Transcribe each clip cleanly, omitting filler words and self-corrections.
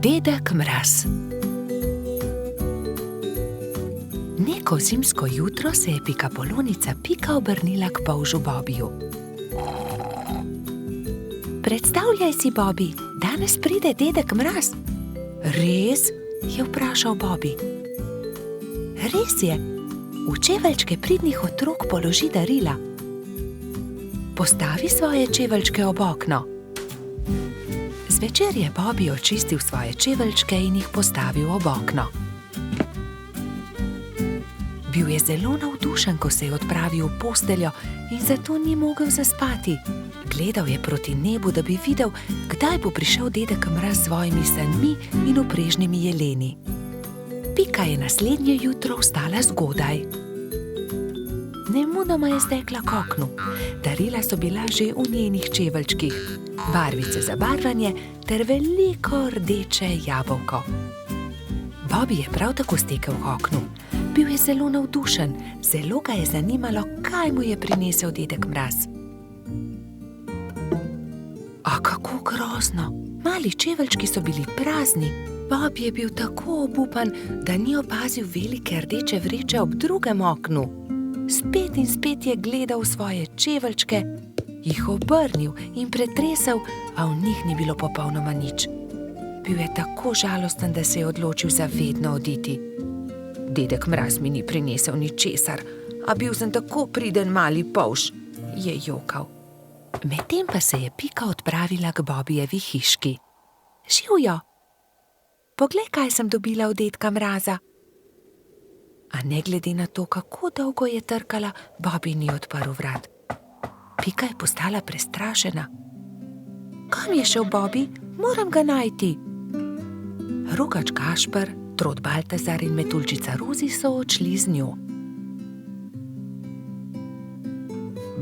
Dedek Mraz. Neko zimsko jutro se je pikapolonica Pika obrnila k polžu Bobiju. Predstavljaj si, Bobi, danes pride Dedek Mraz. Res? Je vprašal Bobi. Res je. V čeveljčke pridnih otrok položi darila. Postavi svoje čeveljčke ob okno. Zvečer je Bobi očistil svoje čeveljčke in jih postavil ob okno. Bil je zelo navdušen, ko se je odpravil v posteljo in zato ni mogel zaspati. Gledal je proti nebu, da bi videl, kdaj bo prišel Dedek Mraz s svojimi sanmi in oprežnimi jeleni. Pika je naslednje jutro vstala zgodaj. Nemudoma je stekla k oknu. Darila so bila že v njenih čeveljčkih, barvice za barvanje ter veliko rdeče jabolko. Bobi je prav tako stekel k oknu. Bil je zelo navdušen, zelo ga je zanimalo, kaj mu je prinesel Dedek Mraz. A kako grozno! Mali čeveljčki so bili prazni. Bobi je bil tako obupan, da ni opazil velike rdeče vreče ob drugem oknu. Spet in spet je gledal v svoje čeveljčke, jih obrnil in pretresel, a v njih ni bilo popolnoma nič. Bil je tako žalosten, da se je odločil za vedno oditi. Dedek Mraz mi ni prinesel ničesar, a bil sem tako priden mali polž, je jokal. Medtem pa se je Pika odpravila k Bobijevi hiški. Živjo! Poglej, kaj sem dobila od Dedka Mraza. A ne glede na to, kako dolgo je trkala, Bobi ni odprl vrat. Pika je postala prestrašena. Kam je šel Bobi? Moram ga najti. Rogač Gašper, Trod Baltazar in Metuljčica Rozi so odšli z njo.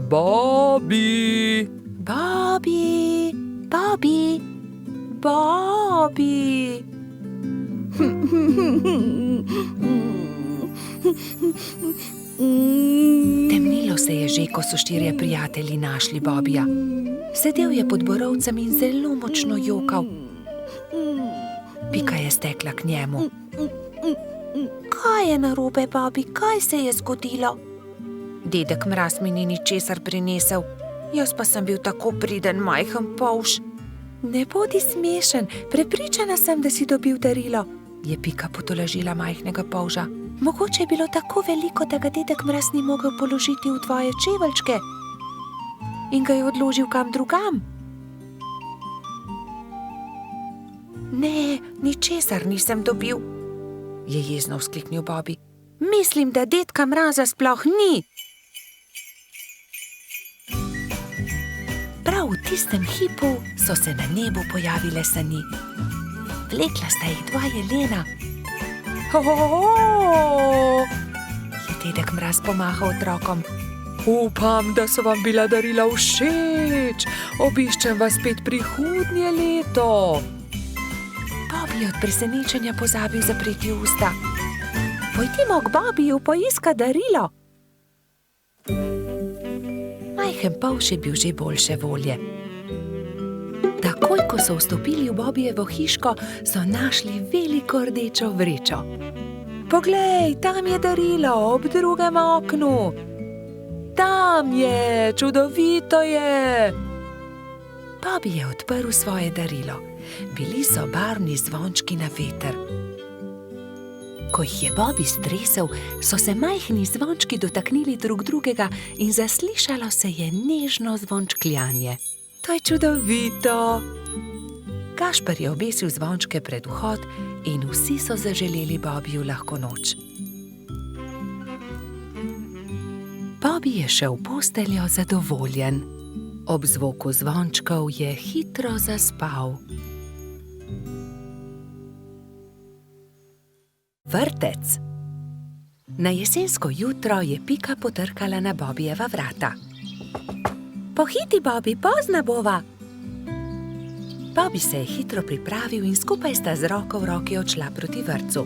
Bobi! Bobi! Bobi! Bobi! Temnilo se je že, ko so štirje prijatelji našli Bobija. Sedel je pod borovcem in zelo močno jokal. Pika je stekla k njemu. Kaj je narobe, Bobi? Kaj se je zgodilo? Dedek Mraz mi ni ničesar prinesel, jaz pa sem bil tako priden majhen polž. Ne bodi smešen, prepričana sem, da si dobil darilo, je Pika potolažila majhnega polža. Mogoče je bilo tako veliko, da ga Dedek Mraz ni mogel položiti v tvoje čeveljčke in ga je odložil kam drugam. Ne, ničesar nisem dobil, je jezno vzkliknil Bobi. Mislim, da Dedka Mraza sploh ni. Prav v tistem hipu so se na nebu pojavile sani. Vlekla sta jih dva jelena. Je Dedek Mraz pomahal otrokom. Upam, da so vam bila darila všeč. Obiščem vas spet prihodnje leto. Bobi je od presenečenja pozabil zapreti usta. Pojdimo k Bobiju poiskat darilo. Majhen polž je bil že boljše volje. Takoj, ko so vstopili v Bobijevo hiško, so našli veliko rdečo vrečo. Poglej, tam je darilo ob drugem oknu. Tam je, čudovito je. Bobi je odprl svoje darilo. Bili so barvni zvončki na veter. Ko jih je Bobi stresel, so se majhni zvončki dotaknili drug drugega in zaslišalo se je nežno zvončkljanje. To je čudovito. Gašper je obesil zvončke pred vhod in vsi so zaželeli Bobiju lahko noč. Bobi je šel v posteljo zadovoljen. Ob zvoku zvončkov je hitro zaspal. Vrtec. Na jesensko jutro je Pika potrkala na Bobijeva vrata. Pohiti, Bobi, pozna bova. Bobi se je hitro pripravil in skupaj sta z roko v roki odšla proti vrtcu.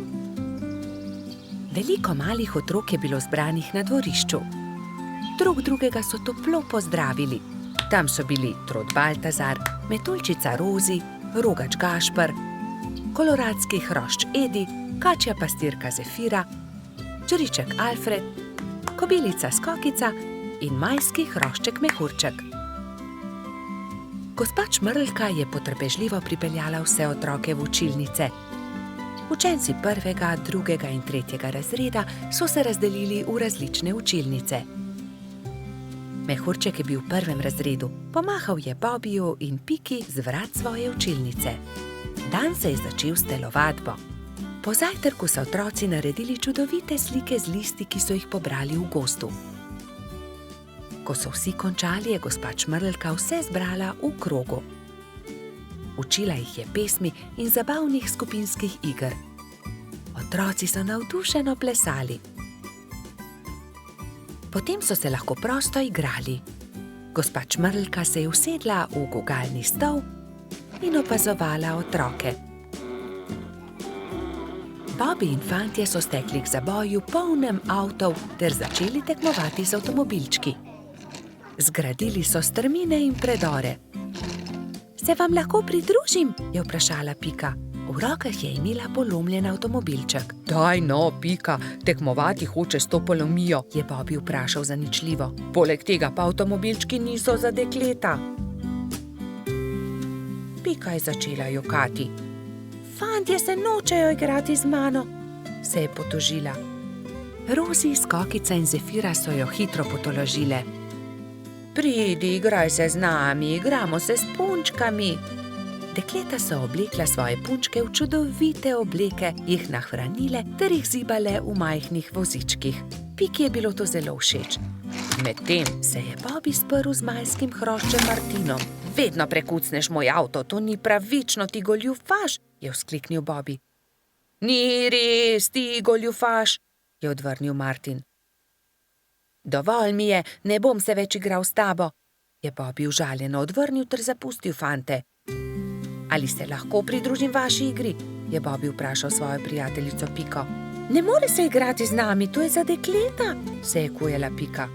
Veliko malih otrok je bilo zbranih na dvorišču. Drug drugega so toplo pozdravili. Tam so bili Trod Baltazar, Metuljčica Rozi, Rogač Gašper, koloradski hrošč Edi, kačja pastirka Zefira, čriček Alfred, kobilica Skokica in majski hrošček Mehurček. Gospa Čmrlka je potrpežljivo pripeljala vse otroke v učilnice. Učenci 1., 2. in 3. razreda so se razdelili v različne učilnice. Mehurček je bil v 1. razredu, pomahal je Bobiju in Piki z vrat svoje učilnice. Dan se je začel s telovadbo. Po zajtrku so otroci naredili čudovite slike z listi, ki so jih pobrali v gozdu. Ko so vsi končali, je gospa Čmrlka vse zbrala v krogu. Učila jih je pesmi in zabavnih skupinskih iger. Otroci so navdušeno plesali. Potem so se lahko prosto igrali. Gospa Čmrlka se je usedla v gugalni stol in opazovala otroke. Bobi in fantje so stekli k zaboju polnem avtov ter začeli tekmovati z avtomobilčki. Zgradili so strmine in predore. Se vam lahko pridružim? Je vprašala Pika. V rokah je imela polomljen avtomobilček. Daj no, Pika, tekmovati hoče s to polomijo, Je Bobi vprašal zaničljivo. poleg tega pa avtomobilčki niso za dekleta. Pika je začela jokati. Fantje se nočejo igrati z mano, se je potožila. Rozi, Skokica in Zefira so jo hitro potolažile. Pridi, igraj se z nami, igramo se s punčkami. Dekleta so oblekla svoje punčke v čudovite obleke, jih nahranile ter jih zibale v majhnih vozičkih. Piki je bilo to zelo všeč. Medtem se je Bobi sprl z majskim hroščem Martinom. Vedno prekucneš moj avto, to ni pravično, ti goljufaš, je vzkliknil Bobi. Ni res, ti goljufaš, je odvrnil Martin. Dovolj mi je, ne bom se več igral s tabo, je Bobi užaljeno odvrnil ter zapustil fante. Ali se lahko pridružim vaši igri? Je Bobi vprašal svojo prijateljico Piko. Ne more se igrati z nami, to je za dekleta, se je kujala Pika.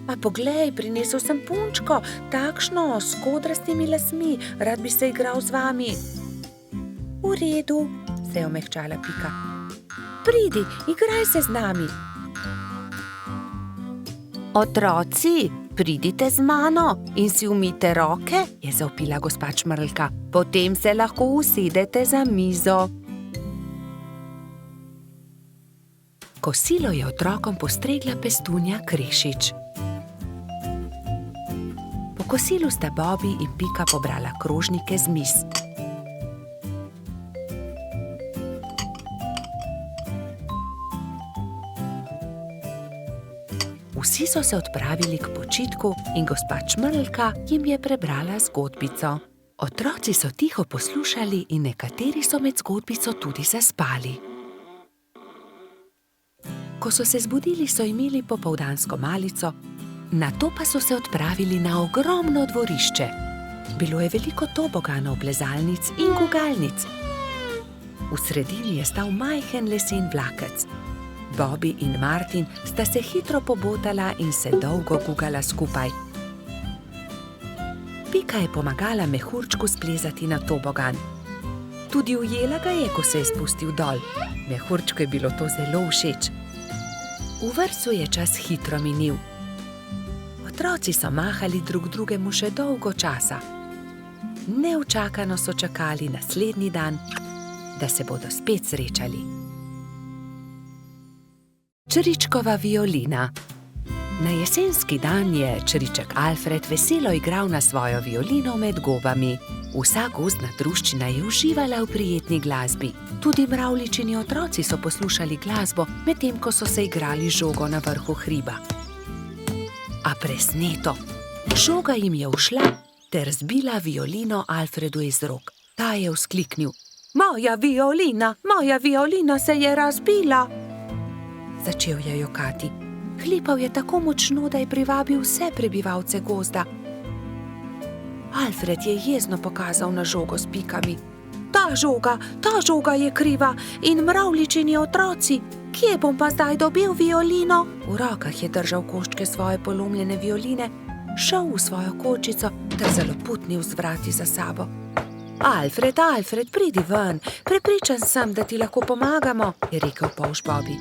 Pa poglej, prinesel sem punčko, takšno, s kodrastimi lasmi, rad bi se igral z vami. V redu, se je omehčala Pika. Pridi, igraj se z nami. Otroci, pridite z mano in si umijte roke, je zavpila gospa Čmrlka. Potem se lahko usedete za mizo. Kosilo je otrokom postregla pestunja Krešič. Po kosilu sta Bobi in Pika pobrala krožnike z miz. Vsi so se odpravili k počitku in gospa Čmrlka jim je prebrala zgodbico. Otroci so tiho poslušali in nekateri so med zgodbico tudi zaspali. Ko so se zbudili, so imeli popoldansko malico, nato pa so se odpravili na ogromno dvorišče. Bilo je veliko toboganov, plezalnic in gugalnic. V sredini je stal majhen lesen vlakec. Bobi in Martin sta se hitro pobotala in se dolgo gugala skupaj. Pika je pomagala Mehurčku splezati na tobogan. Tudi ujela ga je, ko se je spustil dol. Mehurčku je bilo to zelo všeč. V vrtcu je čas hitro minil. Otroci so mahali drug drugemu še dolgo časa. Neučakano so čakali naslednji dan, da se bodo spet srečali. Čričkova violina. Na jesenski dan je čriček Alfred veselo igral na svojo violino med gobami. Vsa gozdna druščina je uživala v prijetni glasbi. Tudi mravljičini otroci so poslušali glasbo, medtem ko so se igrali žogo na vrhu hriba. A presneto, žoga jim je ušla ter zbila violino Alfredu iz rok. Ta je vzkliknil: Moja violina se je razbila! Začel je jokati. Hlipal je tako močno, da je privabil vse prebivalce gozda. Alfred je jezno pokazal na žogo s pikami. Ta žoga je kriva in mravljičini otroci. Kje bom pa zdaj dobil violino? V rokah je držal koščke svoje polomljene violine, šel v svojo kočico ter zaloputnil z vrati za sabo. Alfred, Alfred, pridi ven, prepričan sem, da ti lahko pomagamo, je rekel polž Bobby.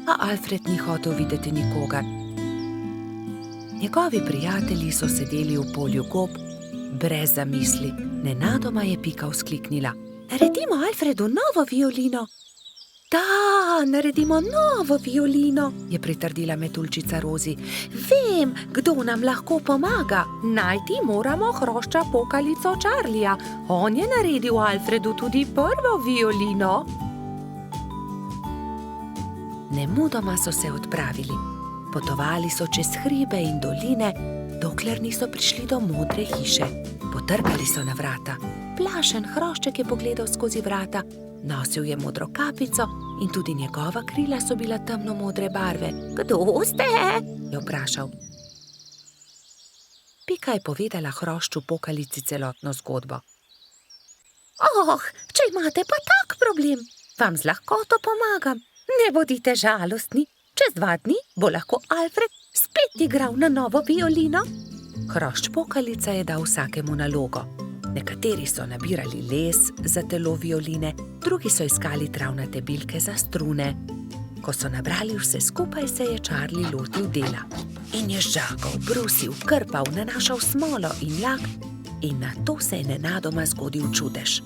A Alfred ni hotel videti nikogar. Njegovi prijatelji so sedeli v polju gob, brez zamisli. Nenadoma je Pika vzkliknila. Naredimo Alfredu novo violino. Da, naredimo novo violino, je pritrdila metuljčica Rozi. Vem, kdo nam lahko pomaga. Najti moramo hrošča pokalico Charlija. On je naredil Alfredu tudi prvo violino. Nemudoma so se odpravili. Potovali so čez hribe in doline, dokler niso prišli do modre hiše. Potrkali so na vrata. Plašen hrošček je pogledal skozi vrata. Nosil je modro kapico in tudi njegova krila so bila temno-modre barve. Kdo ste? Je vprašal. Pika je povedala hrošču pokalici celotno zgodbo. Če imate pa tak problem, vam z lahkoto pomagam. Ne bodite žalostni. Čez 2 dni bo lahko Alfred spet igral na novo violino. Hrošč pokalica je dal vsakemu nalogo. Nekateri so nabirali les za telo violine, drugi so iskali travnate bilke za strune. Ko so nabrali vse skupaj, se je Charlie lotil dela. In je žagal, brusil, krpal, nanašal smolo in lak in nato se je nenadoma zgodil čudež.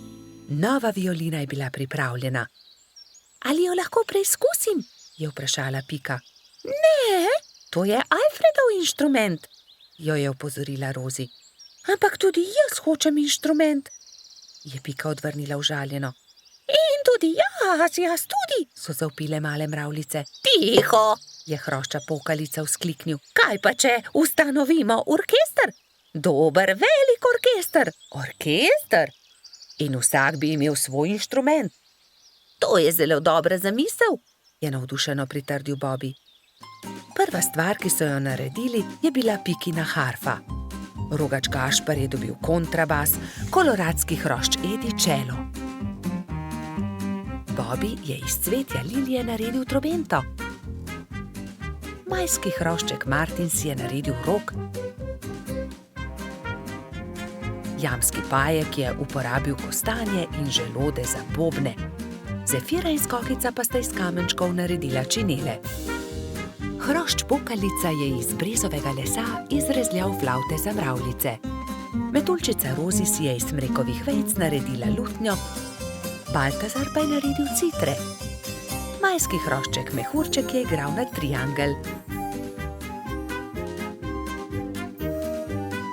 Nova violina je bila pripravljena. Ali jo lahko preizkusim? Je vprašala Pika. Ne, to je Alfredov inštrument, jo je opozorila Rozi. Ampak tudi jaz hočem inštrument, je Pika odvrnila užaljeno. In tudi jaz tudi, so zavpile male mravljice. Tiho, je hrošča pokalica vzkliknil. Kaj pa če ustanovimo orkester? Dober, velik orkester. Orkester? In vsak bi imel svoj inštrument. To je zelo dobra zamisel, je navdušeno pritrdil Bobby. Prva stvar, ki so jo naredili, je bila Pikina harfa. Rogač Gašper je dobil kontrabas, koloradski hrošč Edi čelo. Bobby je iz cvetja lilije naredil trobento. Majski hrošček Martin si je naredil rog. Jamski pajek je uporabil kostanje in želode za bobne. Zefira in Skokica pa sta iz kamenčkov naredila činele. Hrošč pokalica je iz brezovega lesa izrezljal flavte za mravljice. Metuljčica Rozi si je iz smrekovih vejic naredila lutnjo, Baltazar pa je naredil citre. Majski hrošček Mehurček je igral na triangel.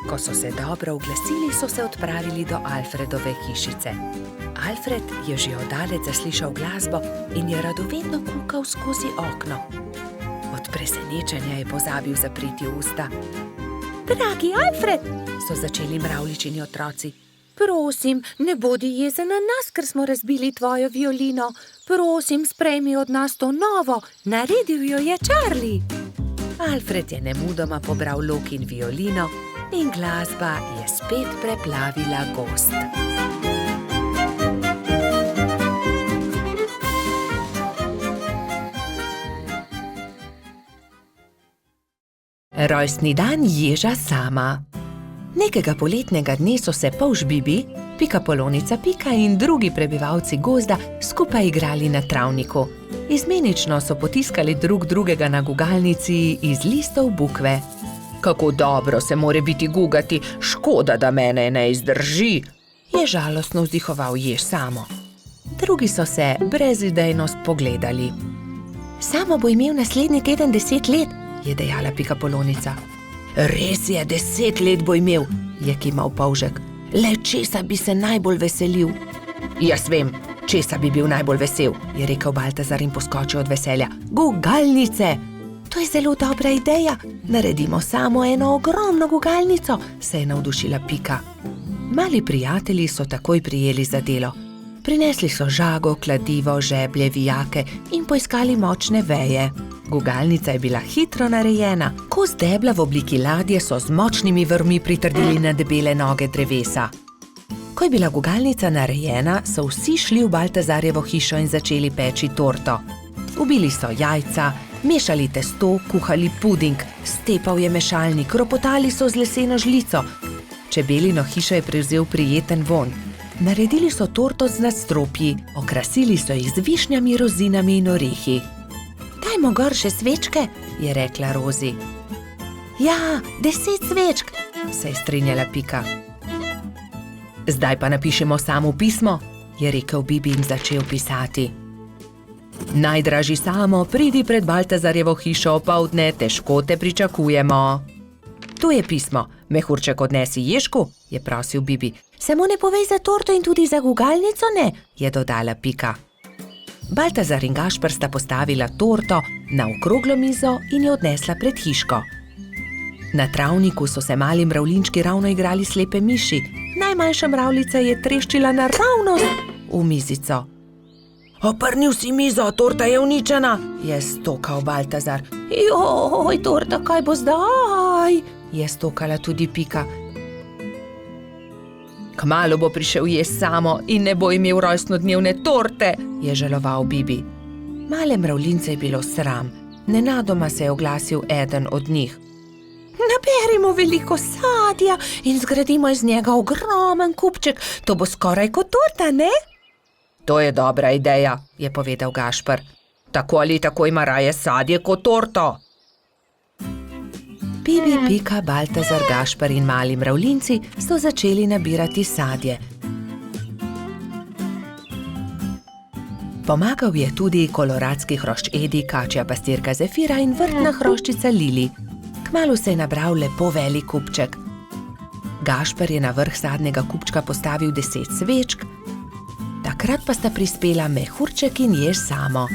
Ko so se dobro oglasili, so se odpravili do Alfredove hišice. Alfred je že oddaleč zaslišal glasbo in je radovedno kukal skozi okno. Od presenečenja je pozabil zapreti usta. Dragi Alfred, so začeli mravljičini otroci. Prosim, ne bodi jezen na nas, ker smo razbili tvojo violino. Prosim, sprejmi od nas to novo, naredil jo je Charlie. Alfred je nemudoma pobral lok in violino in glasba je spet preplavila gozd. Rojstni dan ježa Sama. Nekega poletnega dne so se polž Bibi, Pikapolonica Pika in drugi prebivalci gozda skupaj igrali na travniku. Izmenično so potiskali drug drugega na gugalnici iz listov bukve. Kako dobro se more biti gugati, škoda, da mene ne izdrži, je žalostno vzdihoval jež Samo. Drugi so se brezidejno spogledali. Samo bo imel naslednji teden 10 let, je dejala Pikapolonica. Res je, 10 let bo imel, je kimal polžek. Le česa bi se najbolj veselil? Jaz vem, česa bi bil najbolj vesel, je rekel Baltazar in poskočil od veselja. Gugalnice! To je zelo dobra ideja. Naredimo samo eno ogromno gugalnico, se je navdušila Pika. Mali prijatelji so takoj prijeli za delo. Prinesli so žago, kladivo, žeblje, vijake in poiskali močne veje. Gugalnica je bila hitro narejena. Kos debla v obliki ladje so z močnimi vrvmi pritrdili na debele noge drevesa. Ko je bila gugalnica narejena, so vsi šli v Baltazarjevo hišo in začeli peči torto. Ubili so jajca, mešali testo, kuhali puding, stepal je mešalnik, ropotali so z leseno žlico. čebelino hišo je prevzel prijeten vonj. Naredili so torto z nadstropji, okrasili so jih z višnjami, rozinami in orehi. Dajmo gor še svečke, je rekla Rozi. Ja, 10 svečk, se je strinjala Pika. Zdaj pa napišemo samo pismo, je rekel Bibi in začel pisati. Najdražji Samo, pridi pred Baltazarjevo hišo opoldne, težko te pričakujemo. Tu je pismo, mehurček odnesi Ježku, je prosil Bibi. Samo ne povej za torto in tudi za gugalnico ne, je dodala Pika. Baltazar in Gašper sta postavila torto na okroglo mizo in jo odnesla pred hiško. Na travniku so se mali mravljinčki ravno igrali slepe miši. Najmanjša mravljica je treščila naravnost v mizico. Oprnil si mizo, torta je uničena, je stokal Baltazar. Joj, torta, kaj bo zdaj? Je stokala tudi Pika. Kmalu bo prišel jest Samo in ne bo imel rojstnodnevne torte, je žaloval Bibi. Male mravljince je bilo sram. Nenadoma se je oglasil eden od njih. Naberimo veliko sadja in zgradimo iz njega ogromen kupček. To bo skoraj kot torta, ne? To je dobra ideja, je povedal Gašper. Tako ali tako ima raje sadje kot torto. Bibi, Pika, Baltazar, Gašper in mali mravljinci so začeli nabirati sadje. Pomagal je tudi koloradski hrošč Edi, kačja pastirka Zefira in vrtna hroščica Lili. Kmalu se je nabral lepo velik kupček. Gašper je na vrh sadnega kupčka postavil 10 svečk, takrat pa sta prispela Mehurček in Jež Samo.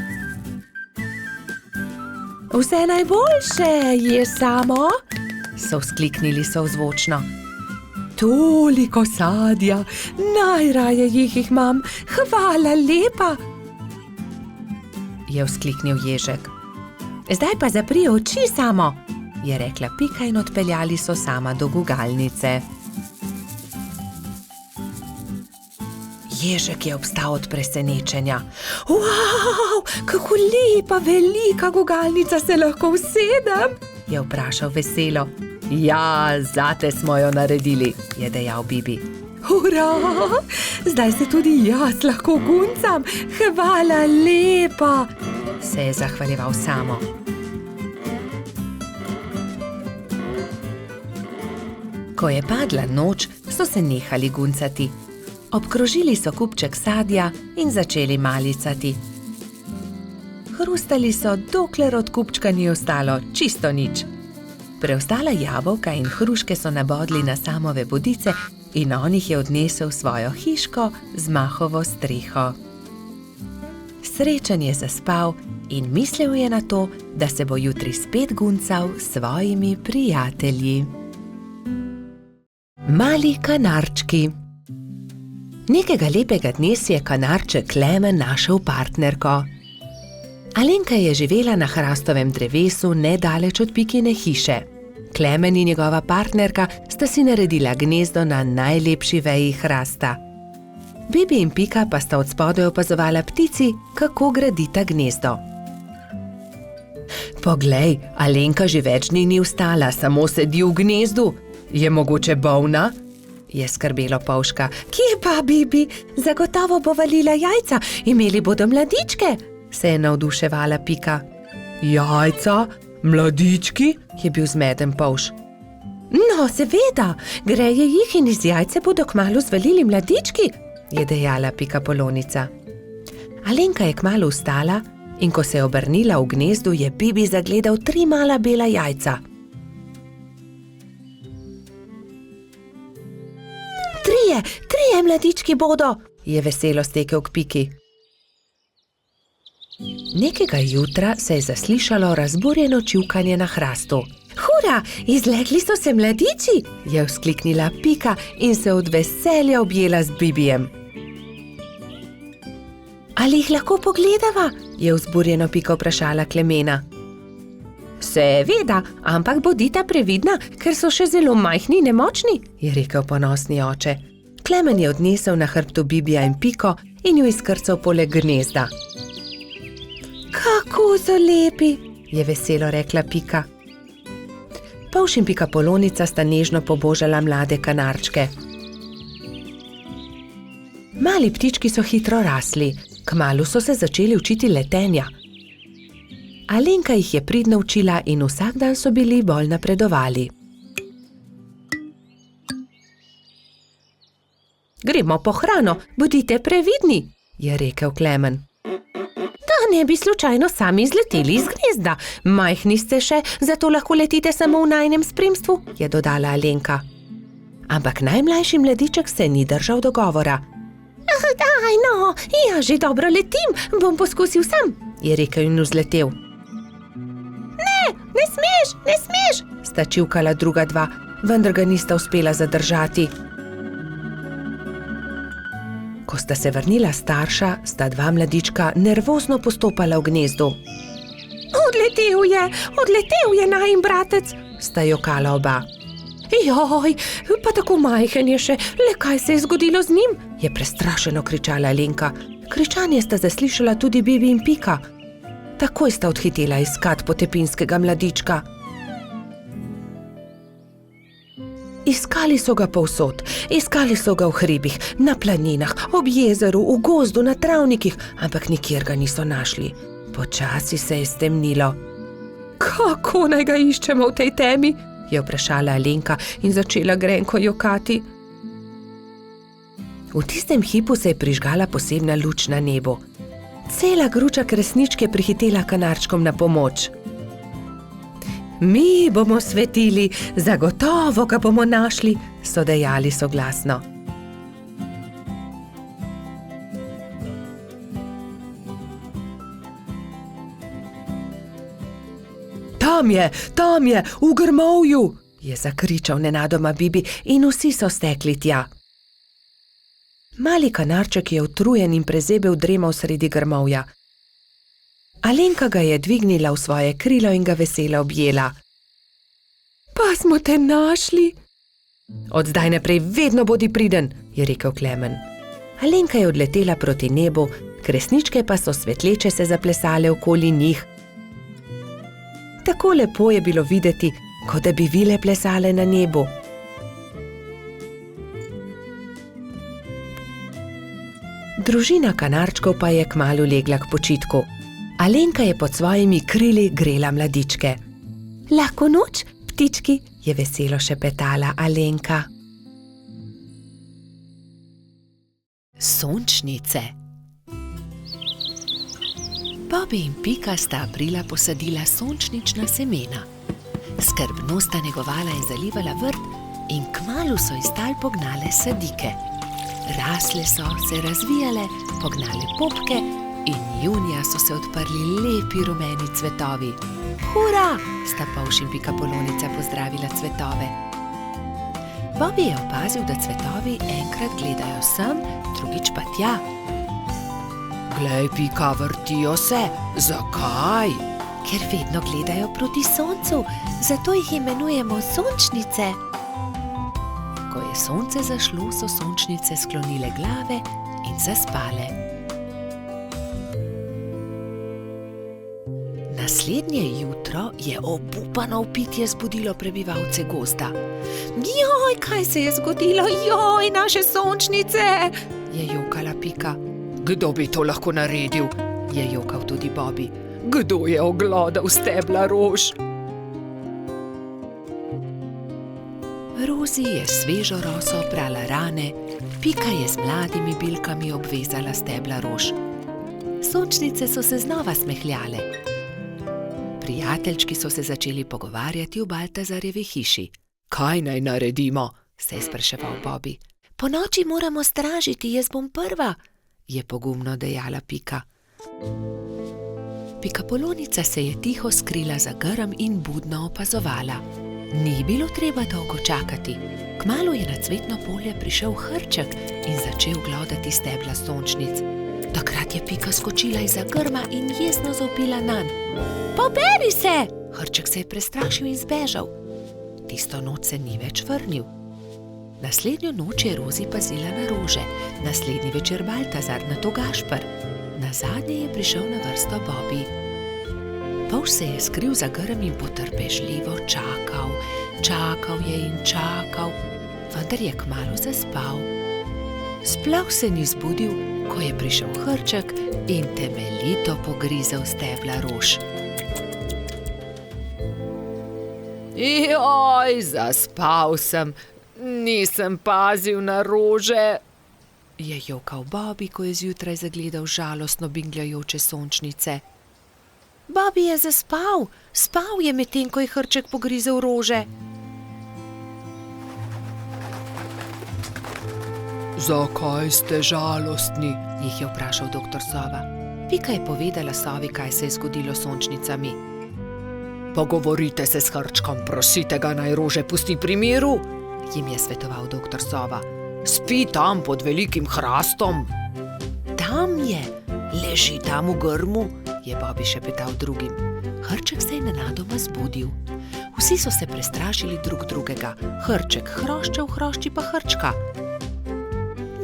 Vse najboljše, Jež Samo, so vzkliknili sovzvočno. Toliko sadja, najraje jih imam, hvala lepa, je vzkliknil Ježek. Zdaj pa zapri oči, Samo, je rekla Pika in odpeljali so Sama do gugalnice. Ježek je obstal od presenečenja. Wow, kako lepa, velika gugalnica, se lahko usedem? Je vprašal veselo. Ja, zate smo jo naredili, je dejal Bibi. Hurra, zdaj se tudi jaz lahko guncam, hvala lepa, se je zahvaljeval Samo. Ko je padla noč, so se nehali guncati. Obkrožili so kupček sadja in začeli malicati. Hrustali so, dokler od kupčka ni ostalo čisto nič. Preostala jabolka in hruške so nabodli na Samove bodice in on jih je odnesel v svojo hiško z mahovo streho. Srečen je zaspal in mislil je na to, da se bo jutri spet guncal s svojimi prijatelji. Mali kanarčki. Nekega lepega dne si je kanarček Klemen našel partnerko. Alenka je živela na hrastovem drevesu nedaleč od Pikine hiše. Klemen in njegova partnerka sta si naredila gnezdo na najlepši veji hrasta. Bibi in Pika pa sta od spodaj opazovala ptici, kako gradita gnezdo. Poglej, Alenka že več dni ni vstala, samo sedi v gnezdu. Je mogoče bolna? Je skrbelo Polška. Kje pa, Bibi? Zagotovo bo valila jajca, imeli bodo mladičke, se je navduševala Pika. Jajca? Mladički? Je bil zmeden Polš. No, seveda, greje jih in iz jajce bodo kmalu zvalili mladički, je dejala Pika Polonica. Alenka je kmalu vstala in ko se je obrnila v gnezdu, je Bibi zagledal 3 mala bela jajca. Trije mladički bodo, je veselo stekel k Piki. Nekega jutra se je zaslišalo razburjeno čivkanje na hrastu. Hura, izlegli so se mladiči, je vzkliknila Pika in se od veselja objela z Bibijem. Ali jih lahko pogledava? Je vzburjeno Pika vprašala Klemena. Seveda, ampak bodita previdna, ker so še zelo majhni in nemočni, je rekel ponosni oče. Klemen je odnesel na hrbtu Bibija in Piko in jo izkrcal poleg gnezda. Kako so lepi, je veselo rekla Pika. Polž in Pikapolonica sta nežno pobožala mlade kanarčke. Mali ptički so hitro rasli, kmalu so se začeli učiti letenja. Alenka jih je pridno učila in vsak dan so bili bolj napredovali. Gremo po hrano, bodite previdni, je rekel Klemen. Da ne bi slučajno sami izleteli iz gnezda. Majhni ste še, zato lahko letite samo v najinem spremstvu, je dodala Alenka. Ampak najmlajši mladiček se ni držal dogovora. Daj no, ja že dobro letim, bom poskusil sam, je rekel in vzletel. Ne smeš, sta čivkala druga dva, vendar ga nista uspela zadržati. Ko sta se vrnila starša, sta dva mladička nervozno postopala v gnezdu. Odletel je najin bratec, sta jokala oba. Joj, pa tako majhen je še, le kaj se je zgodilo z njim, je prestrašeno kričala Alenka. Kričanje sta zaslišala tudi Bibi in Pika. Takoj sta odhitela iskat potepinskega mladička. Iskali so ga povsod, iskali so ga v hribih, na planinah, ob jezeru, v gozdu, na travnikih, ampak nikjer ga niso našli. Počasi se je stemnilo. Kako naj ga iščemo v tej temi? Je vprašala Alenka in začela grenko jokati. V tistem hipu se je prižgala posebna luč na nebu. Cela gruča kresničk je prihitela kanarčkom na pomoč. Mi bomo svetili, zagotovo ga bomo našli, so dejali soglasno. Tam je, v grmovju, je zakričal nenadoma Bibi in vsi so stekli tja. Mali kanarček je utrujen in prezebel dremal sredi grmovja. Alenka ga je dvignila v svoje krilo in ga veselo objela. Pa smo te našli. Od zdaj naprej vedno bodi priden, je rekel Klemen. Alenka je odletela proti nebu, kresničke pa so svetleče se zaplesale okoli njih. Tako lepo je bilo videti, kot da bi vile plesale na nebu. Družina kanarčkov pa je kmalu legla k počitku. Alenka je pod svojimi krili grela mladičke. Lahko noč, ptički, je veselo šepetala Alenka. Sončnice. Bobi in Pika sta aprila posadila sončnična semena. Skrbno sta negovala in zalivala vrt in kmalu so iz tal pognale sadike. Rasle so, se razvijale, pognale popke in junija so se odprli lepi rumeni cvetovi. Hura! Sta Polž in Pikapolonica pozdravila cvetove. Bobi je opazil, da cvetovi enkrat gledajo sem, drugič pa tja. Glej, Pika, vrtijo se. Zakaj? Ker vedno gledajo proti soncu, zato jih imenujemo sončnice. Ko je sonce zašlo, so sončnice sklonile glave in zaspale. Naslednje jutro je obupano vpitje zbudilo prebivalce gozda. Joj, kaj se je zgodilo? Joj, naše sončnice! Je jokala Pika. Kdo bi to lahko naredil? Je jokal tudi Bobi. Kdo je oglodal stebla rož? Rozi je svežo roso prala rane, Pika je z mladimi bilkami obvezala stebla rož. Sončnice so se znova smehljale. Prijateljčki so se začeli pogovarjati v Baltazarjevi hiši. Kaj naj naredimo? Se je spraševal Bobi. Ponoči moramo stražiti, jaz bom prva, je pogumno dejala Pika. Pikapolonica se je tiho skrila za grm in budno opazovala. Ni bilo treba dolgo čakati. Kmalu je na cvetno polje prišel hrček in začel glodati stebla sončnic. Takrat je Pika skočila izza grma in jezno zavpila nanj. Poberi se! Hrček se je prestrašil in zbežal. Tisto noč se ni več vrnil. Naslednjo noč je Rozi pazila na rože, naslednji večer Baltazar, nato Gašper. Nazadnje je prišel na vrsto Bobi. Polž se je skril za grm in potrpežljivo čakal. Čakal je in čakal, vendar je kmalu zaspal. Sploh se ni zbudil, ko je prišel hrček in temeljito pogrizel stebla rož. Joj, zaspal sem, nisem pazil na rože, je jokal Bobby, ko je zjutraj zagledal žalostno bingljajoče sončnice. Bobby je zaspal, spal je medtem, ko je hrček pogrizel rože. Zakaj ste žalostni? Jih je vprašal doktor Sova. Pika je povedala Sovi, kaj se je zgodilo s sončnicami. Pogovorite se s hrčkom, prosite ga, naj rože pusti pri miru, jim je svetoval doktor Sova. Spi tam pod velikim hrastom. Tam je, leži tam v grmu, je Bobby šepetal drugim. Hrček se je nenadoma zbudil. Vsi so se prestrašili drug drugega. Hrček hroščev, hrošči pa hrčka.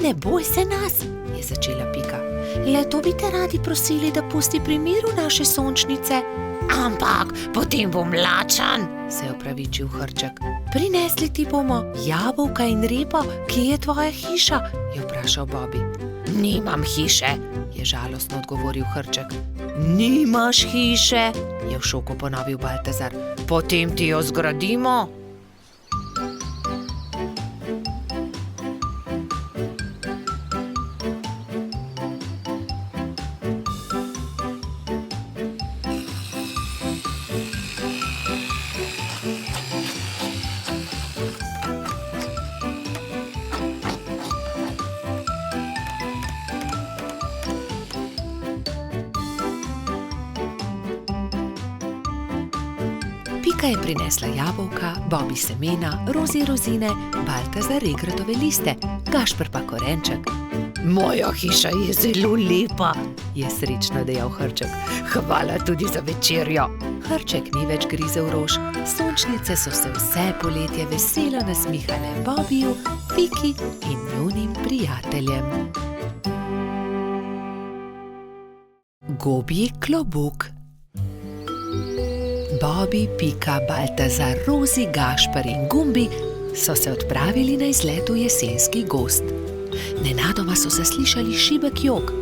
Ne boj se nas, je začela Pika. Le to bi te radi prosili, da pusti pri miru naše sončnice. Ampak potem bom lačen, se je opravičil hrček. Prinesli ti bomo jabolka in repo, kje je tvoja hiša, je vprašal Bobby. Nimam hiše, je žalostno odgovoril hrček. Nimaš hiše, je v šoku ponovil Baltazar. Potem ti jo zgradimo. Pika je prinesla jabolka, Bobby semena, Rozi rozine, Baltazar regratove liste, Gašper pa korenček. Moja hiša je zelo lepa, je srečno dejal hrček. Hvala tudi za večerjo. Hrček ni več grizel rož, sončnice so se vse poletje veselo nasmihale Bobbyju, Piki in njunim prijateljem. Gobji klobuk. Bobby, Pika, Baltazar, Rozi, Gašper in Gumbi so se odpravili na izlet v jesenski gozd. Nenadoma so zaslišali šibek jok.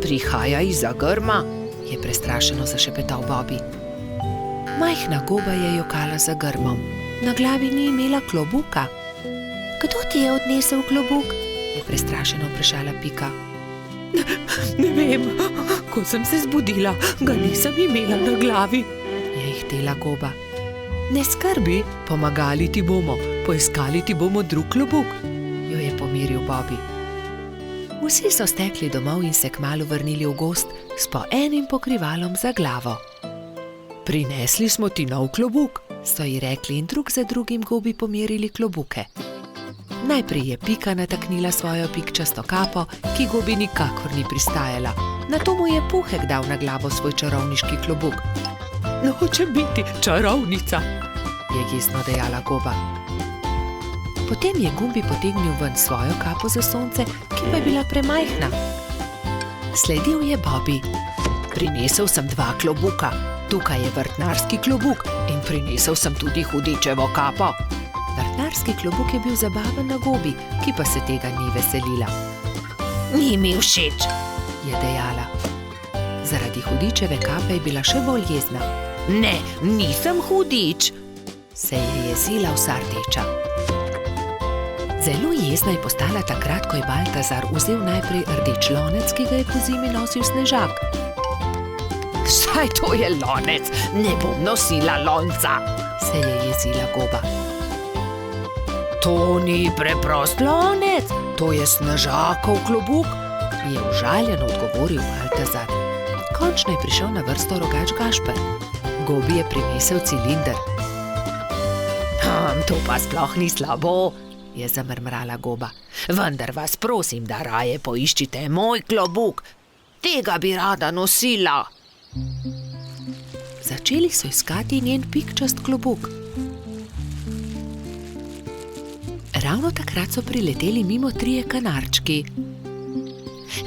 Prihaja izza grma, je prestrašeno zašepetal Bobby. Majhna goba je jokala za grmom. Na glavi ni imela klobuka. Kdo ti je odnesel klobuk? Je prestrašeno vprašala Pika. Ne vem, ko sem se zbudila, ga nisem imela na glavi, je ihtela goba. Ne skrbi, pomagali ti bomo, poiskali ti bomo drug klobuk, jo je pomiril Bobby. Vsi so stekli domov in se kmalu vrnili v gozd s po enim pokrivalom za glavo. Prinesli smo ti nov klobuk, so ji rekli in drug za drugim gobi pomerili klobuke. Najprej je Pika nataknila svojo pikčasto kapo, ki gobi nikakor ni pristajala. Nato mu je Puhek dal na glavo svoj čarovniški klobuk. Nočem biti čarovnica, je jezno dejala goba. Potem je Gumbi potegnil ven svojo kapo za sonce, ki pa je bila premajhna. Sledil je Bobby. Prinesel sem 2 klobuka, tukaj je vrtnarski klobuk in prinesel sem tudi hudičevo kapo. Vrtnarski klobuk je bil zabaven na gobi, ki pa se tega ni veselila. Ni mi všeč, je dejala. Zaradi hudičeve kape je bila še bolj jezna. Ne, nisem hudič, se je jezila vsa rdeča. Zelo jezna je postala takrat, ko je Baltazar vzel najprej rdeč lonec, ki ga je pozimi nosil Snežak. Saj to je lonec, ne bom nosila lonca, se je jezila goba. To ni preprost lonec, to je Snežakov klobuk, je užaljeno odgovoril Baltazar. Končno je prišel na vrsto rogač Gašper. Gobi je prinesel cilinder. To pa sploh ni slabo, je zamrmrala goba. Vendar vas prosim, da raje poiščite moj klobuk. Tega bi rada nosila. Začeli so iskati njen pikčast klobuk. Ravno takrat so prileteli mimo 3 kanarčki.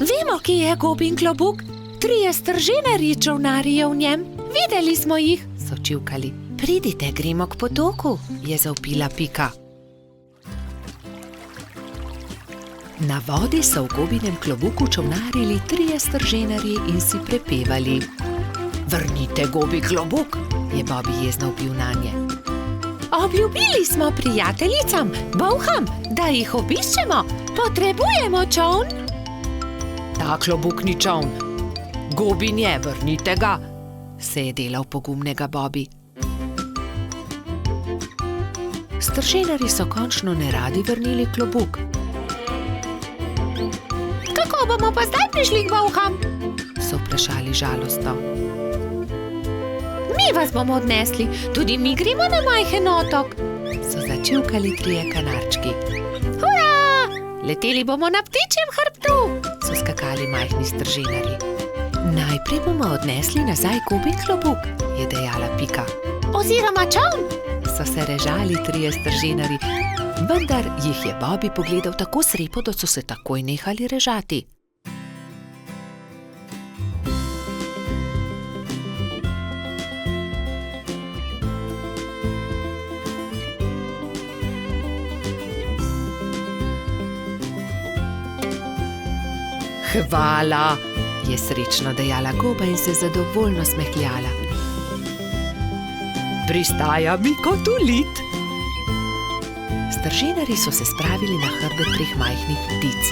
Vemo, kje je gobin klobuk. 3 stržene čolnarji je v njem. Videli smo jih, so čivkali. Pridite, gremo k potoku, je zavpila Pika. Na vodi so v Gobinem klobuku čolnarili 3 stržinarji in si prepevali. Vrnite Gobi klobuk, je Bobby jezno vpil nanje. Obljubili smo prijateljicam, bolham, da jih obiščemo. Potrebujemo čoln. Ta klobuk ni čoln. Gobin je, vrnite ga, se je delal pogumnega Bobby. Stržinarji so končno neradi vrnili klobuk. Kako bomo pa zdaj prišli k bolham? So vprašali žalostno. Mi vas bomo odnesli, tudi mi gremo na majhen otok, so začivkali 3 kanarčki. Hurra! Leteli bomo na ptičjem hrbtu, so skakali majhni stržinarji. Najprej bomo odnesli nazaj Gobin klobuk, je dejala Pika. Oziroma čoln, so se režali 3 stržinarji, vendar jih je Bobby pogledal tako srepo, da so se takoj nehali režati. Hvala, je srečno dejala Goba in se zadovoljno smehljala. Pristaja mi kot ulit. Stržinarji so se spravili na hrbet 3 majhnih ptic.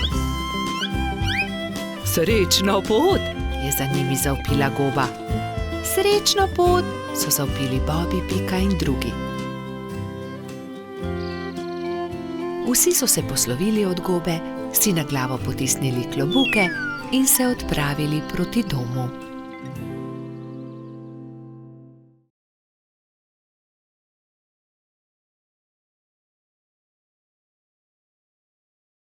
Srečno pot, je za njimi zavpila Goba. Srečno pot, so zavpili Bobby, Pika in drugi. Vsi so se poslovili od Gobe, si na glavo potisnili klobuke in se odpravili proti domu.